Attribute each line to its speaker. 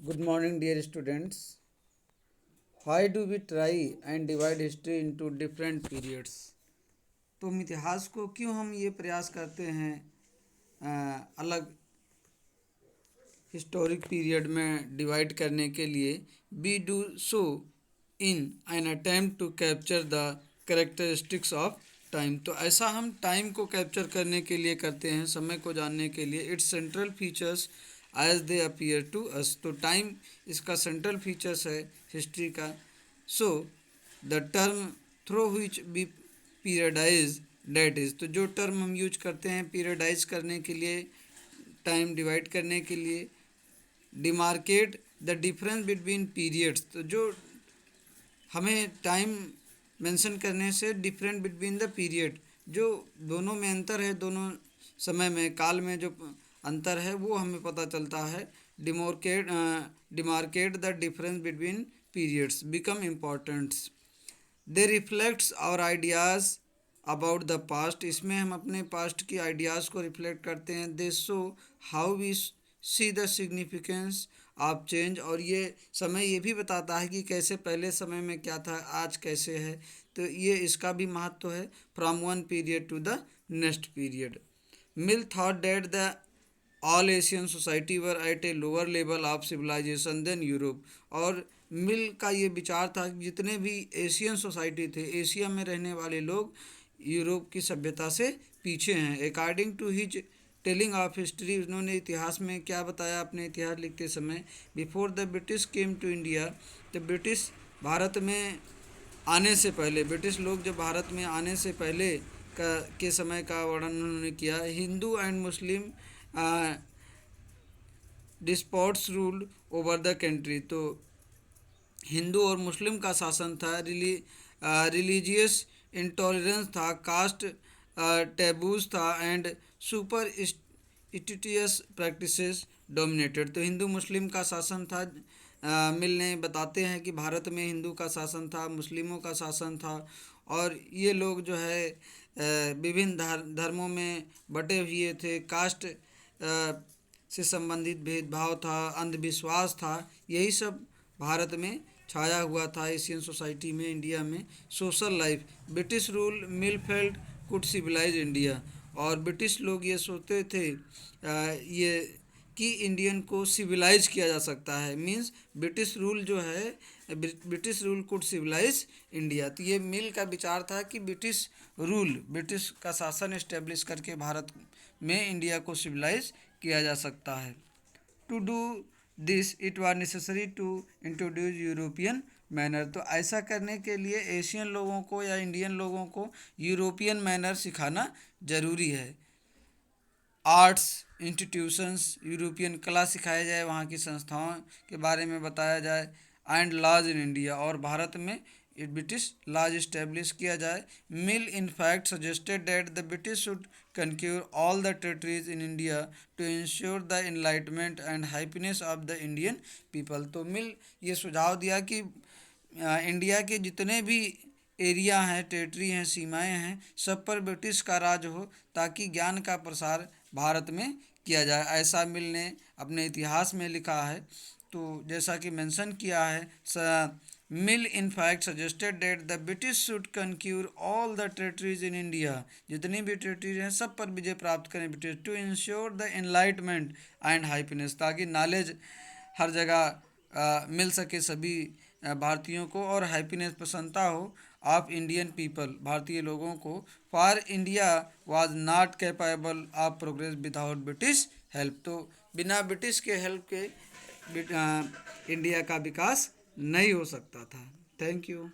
Speaker 1: Good morning, dear students. Why do we try and divide history into different periods? तो हम इतिहास को क्यों हम ये प्रयास करते हैं अलग हिस्टोरिक पीरियड में डिवाइड करने के लिए? We do so in an attempt to capture the characteristics of time. तो ऐसा हम टाइम को कैप्चर करने के लिए करते हैं, समय को जानने के लिए। It's central features as they appear to us. तो टाइम इसका सेंट्रल फीचर्स है हिस्ट्री का। So the term through which be periodise date is, तो जो टर्म हम यूज करते हैं पीरियडाइज करने के लिए, टाइम डिवाइड करने के लिए, demarcate the difference between periods. तो जो हमें टाइम मेंशन करने से डिफरेंट बिटवीन द पीरियड, जो दोनों में अंतर है, दोनों समय में, काल में जो अंतर है वो हमें पता चलता है। Demarcate the difference between periods become important. They reflects our ideas about the past. इसमें हम अपने पास्ट की आइडियाज़ को रिफ्लेक्ट करते हैं। They show how we see the significance of change. और ये समय ये भी बताता है कि कैसे पहले समय में क्या था, आज कैसे है। तो ये इसका भी महत्व है। From one period to the next period. Mill thought that the all Asian society were at a lower level of civilization than Europe. और मिल का ये विचार था कि जितने भी एशियन सोसाइटी थे, एशिया में रहने वाले लोग यूरोप की सभ्यता से पीछे हैं। According to his telling of history, उन्होंने इतिहास में क्या बताया अपने इतिहास लिखते समय? Before the British came to India, तो ब्रिटिश भारत में आने से पहले, ब्रिटिश लोग जब भारत में आने से पहले के समय का वर्णन उन्होंने किया। Hindu and Muslim despots ruled over the country. तो हिंदू और मुस्लिम का शासन था। रिलीजियस इंटॉलरेंस था, कास्ट टैबूज था and superstitious practices dominated. तो हिंदू मुस्लिम का शासन था। मिलने बताते हैं कि भारत में हिंदू का शासन था, मुस्लिमों का शासन था, और ये लोग जो है विभिन्न धर्मों में बटे हुए थे। कास्ट से संबंधित भेदभाव था, अंधविश्वास था, यही सब भारत में छाया हुआ था एशियन सोसाइटी में, इंडिया में। Social life, British rule Mill felt could civilize India. और ब्रिटिश लोग ये सोचते थे ये कि इंडियन को सिविलाइज किया जा सकता है। मींस ब्रिटिश रूल जो है, British rule could civilize India. तो ये मिल का विचार था कि ब्रिटिश का शासन इस्टेब्लिश करके भारत में इंडिया को सिविलाइज किया जा सकता है। To do this it was necessary to introduce European manner. तो ऐसा करने के लिए एशियन लोगों को या इंडियन लोगों को यूरोपियन मैनर सिखाना ज़रूरी है। आर्ट्स इंस्टीट्यूशंस, यूरोपियन कला सिखाया जाए, वहाँ की संस्थाओं के बारे में बताया जाए। एंड लॉज इन इंडिया, और भारत में ब्रिटिश लॉज इस्टेब्लिश किया जाए। Mill in fact suggested that the British should conquer all the territories in India to ensure the enlightenment and happiness of the Indian people. तो Mill ये सुझाव दिया कि India के जितने भी एरिया हैं, टेरिटरी हैं, सीमाएं हैं, सब पर ब्रिटिश का राज हो, ताकि ज्ञान का प्रसार भारत में किया जाए। ऐसा मिल ने अपने इतिहास में लिखा है। तो जैसा कि मेंशन किया है, Mill in fact suggested that the British should conquer all the territories in India. जितनी भी टेरिटरीज हैं सब पर विजय प्राप्त करें British. To ensure the enlightenment and happiness, ताकि नॉलेज हर जगह मिल सके सभी भारतीयों को, और हैप्पीनेस प्रसन्नता हो ऑफ इंडियन पीपल, भारतीय लोगों को। For India was not capable of progress without British help. तो बिना ब्रिटिश के हेल्प के इंडिया का विकास नहीं हो सकता था। Thank you.